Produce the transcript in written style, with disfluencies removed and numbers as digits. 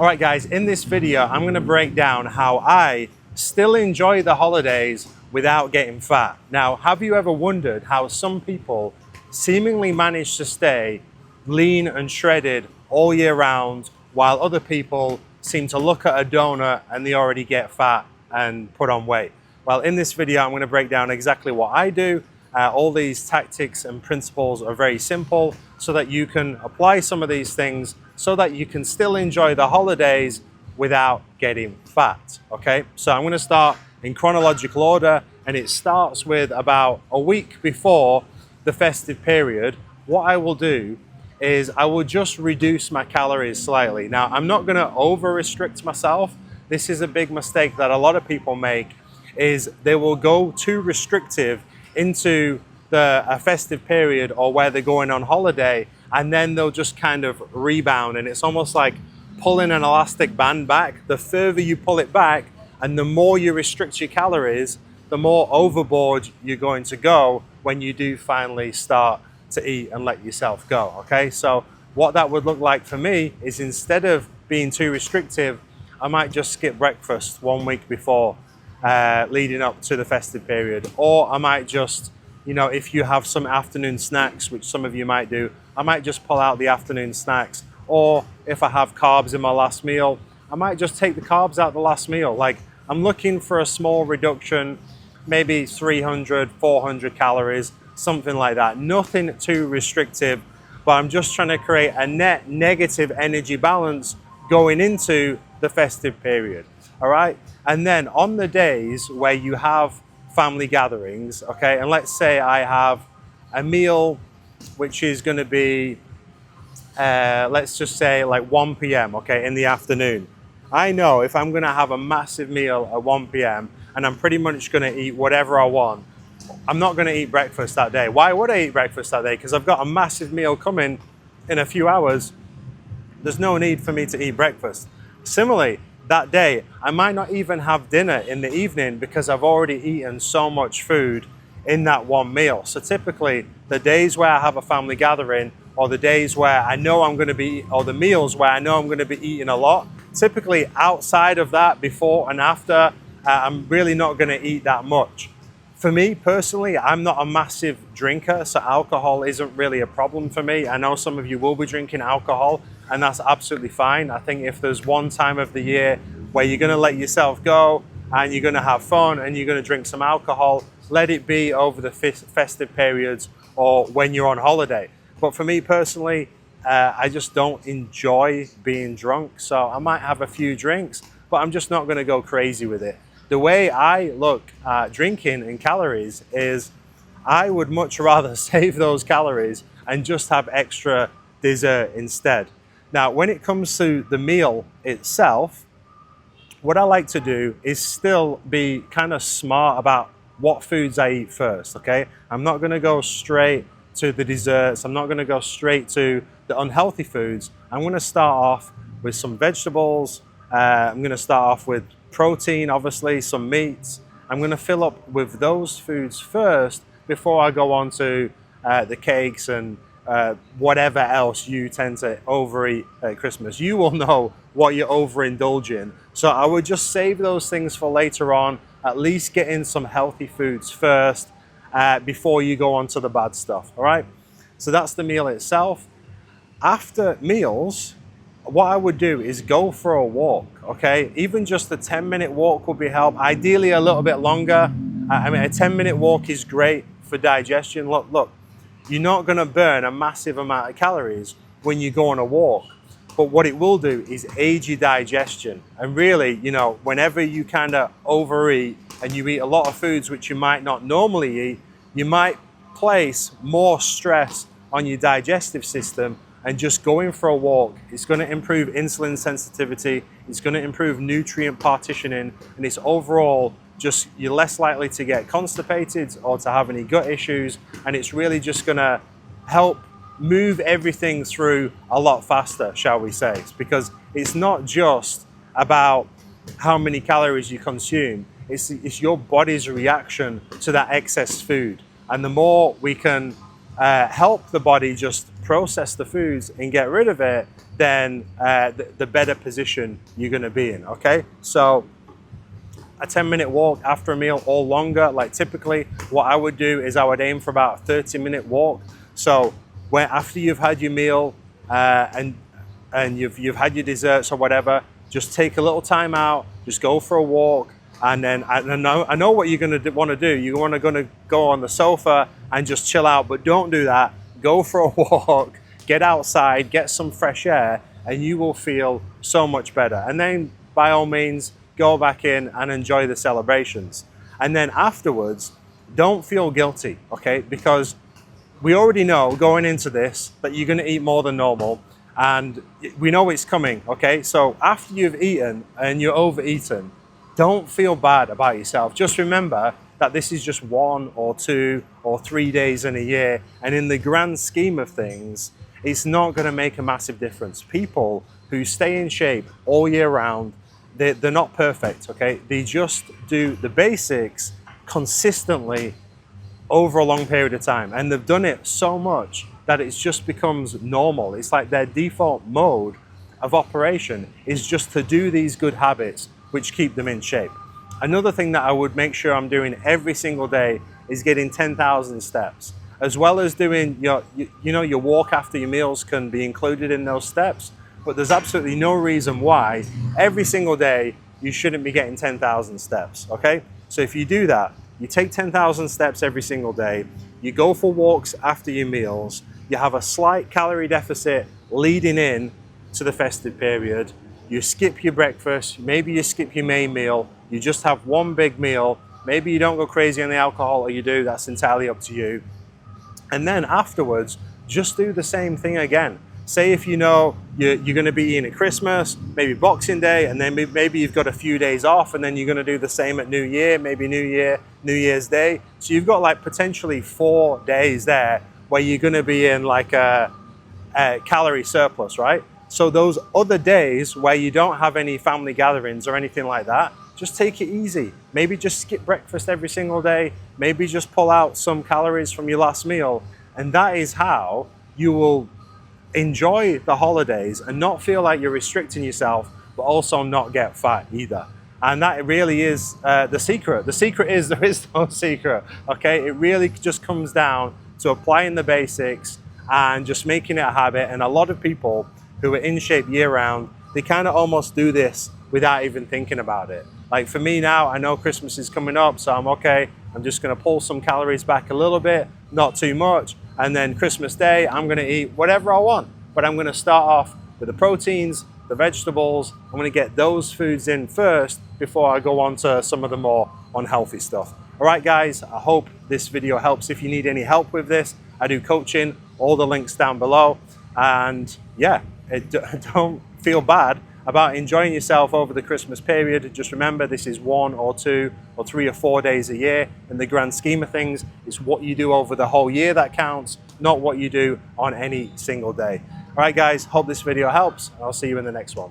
All right guys, in this video, I'm gonna break down how I still enjoy the holidays without getting fat. Now, have you ever wondered how some people seemingly manage to stay lean and shredded all year round while other people seem to look at a donut and they already get fat and put on weight? Well, in this video, I'm gonna break down exactly what I do. All these tactics and principles are very simple so that you can apply some of these things so that you can still enjoy the holidays without getting fat, okay? So I'm gonna start in chronological order, and it starts with about a week before the festive period. What I will do is I will just reduce my calories slightly. Now, I'm not gonna over-restrict myself. This is a big mistake that a lot of people make, is they will go too restrictive into a festive period or where they're going on holiday, and then they'll just kind of rebound, and it's almost like pulling an elastic band back. The further you pull it back and the more you restrict your calories, the more overboard you're going to go when you do finally start to eat and let yourself go, okay? So what that would look like for me is, instead of being too restrictive, I might just skip breakfast 1 week before leading up to the festive period. Or I might just, you know, if you have some afternoon snacks, which some of you might do, I might just pull out the afternoon snacks. Or if I have carbs in my last meal, I might just take the carbs out the last meal. Like, I'm looking for a small reduction, maybe 300, 400 calories, something like that. Nothing too restrictive, but I'm just trying to create a net negative energy balance going into the festive period, all right? And then on the days where you have family gatherings, okay, and let's say I have a meal which is going to be, let's just say like 1 p.m., okay, in the afternoon. I know if I'm going to have a massive meal at 1 p.m. and I'm pretty much going to eat whatever I want, I'm not going to eat breakfast that day. Why would I eat breakfast that day? Because I've got a massive meal coming in a few hours. There's no need for me to eat breakfast. Similarly, that day, I might not even have dinner in the evening because I've already eaten so much food in that one meal. So typically, the days where I have a family gathering, or the days where I know I'm going to be, or the meals where I know I'm going to be eating a lot, typically outside of that, before and after, I'm really not going to eat that much. For me personally, I'm not a massive drinker, so alcohol isn't really a problem for me. I know some of you will be drinking alcohol, and that's absolutely fine. I think if there's one time of the year where you're going to let yourself go and you're going to have fun and you're going to drink some alcohol, let it be over the festive periods or when you're on holiday. But for me personally, I just don't enjoy being drunk, so I might have a few drinks, but I'm just not going to go crazy with it. The way I look at drinking and calories is, I would much rather save those calories and just have extra dessert instead. Now, when it comes to the meal itself, what I like to do is still be kind of smart about what foods I eat first, okay? I'm not gonna go straight to the desserts. I'm not gonna go straight to the unhealthy foods. I'm gonna start off with some vegetables. I'm gonna start off with protein, obviously, some meats. I'm gonna fill up with those foods first before I go on to the cakes and whatever else you tend to overeat at Christmas. You will know what you're overindulging. So I would just save those things for later on. At least get in some healthy foods first before you go on to the bad stuff, all right? So that's the meal itself. After meals, what I would do is go for a walk, okay? Even just a 10-minute walk would be help. Ideally a little bit longer. I mean, a 10-minute walk is great for digestion. Look, you're not gonna burn a massive amount of calories when you go on a walk, but what it will do is aid your digestion. And really, you know, whenever you kind of overeat and you eat a lot of foods which you might not normally eat, you might place more stress on your digestive system. And just going for a walk, it's going to improve insulin sensitivity, it's going to improve nutrient partitioning, and it's overall just, you're less likely to get constipated or to have any gut issues, and it's really just going to help move everything through a lot faster, shall we say. Because it's not just about how many calories you consume, it's your body's reaction to that excess food. And the more we can help the body just process the foods and get rid of it, then the better position you're going to be in. Okay, so a 10-minute walk after a meal or longer. Like typically what I would do is I would aim for about a 30-minute walk. So after you've had your meal and you've had your desserts or whatever, just take a little time out, just go for a walk. And then I know what you're going to want to do. You're going to go on the sofa and just chill out, but don't do that. Go for a walk, get outside, get some fresh air, and you will feel so much better. And then by all means, go back in and enjoy the celebrations. And then afterwards, don't feel guilty, okay? Because we already know going into this that you're going to eat more than normal, and we know it's coming, okay? So after you've eaten and you're overeaten, don't feel bad about yourself. Just remember that this is just 1 or 2 or 3 days in a year, and in the grand scheme of things, it's not going to make a massive difference. People who stay in shape all year round, they're not perfect, okay? They just do the basics consistently over a long period of time, and they've done it so much that it just becomes normal. It's like their default mode of operation is just to do these good habits which keep them in shape. Another thing that I would make sure I'm doing every single day is getting 10,000 steps, as well as doing your walk after your meals can be included in those steps. But there's absolutely no reason why every single day you shouldn't be getting 10,000 steps, okay? So if you do that, you take 10,000 steps every single day, you go for walks after your meals, you have a slight calorie deficit leading in to the festive period, you skip your breakfast, maybe you skip your main meal, you just have one big meal, maybe you don't go crazy on the alcohol, or you do, that's entirely up to you. And then afterwards, just do the same thing again. Say if you know you're going to be eating at Christmas, maybe Boxing Day, and then maybe you've got a few days off, and then you're going to do the same at New Year, maybe New Year's Day. So you've got like potentially 4 days there where you're going to be in like a calorie surplus, right? So those other days where you don't have any family gatherings or anything like that, just take it easy. Maybe just skip breakfast every single day. Maybe just pull out some calories from your last meal. And that is how you will enjoy the holidays and not feel like you're restricting yourself, but also not get fat either. And that really is the secret. The secret is there is no secret, okay? It really just comes down to applying the basics and just making it a habit. And a lot of people who are in shape year round, they kind of almost do this without even thinking about it. Like for me now, I know Christmas is coming up, so I'm okay. I'm just gonna pull some calories back a little bit, not too much. And then Christmas Day, I'm gonna eat whatever I want. But I'm gonna start off with the proteins, the vegetables. I'm gonna get those foods in first before I go on to some of the more unhealthy stuff. All right, guys, I hope this video helps. If you need any help with this, I do coaching, all the links down below. And yeah, don't feel bad about enjoying yourself over the Christmas period. Just remember, this is 1 or 2 or 3 or 4 days a year. In the grand scheme of things, it's what you do over the whole year that counts, not what you do on any single day. All right, guys, hope this video helps, and I'll see you in the next one.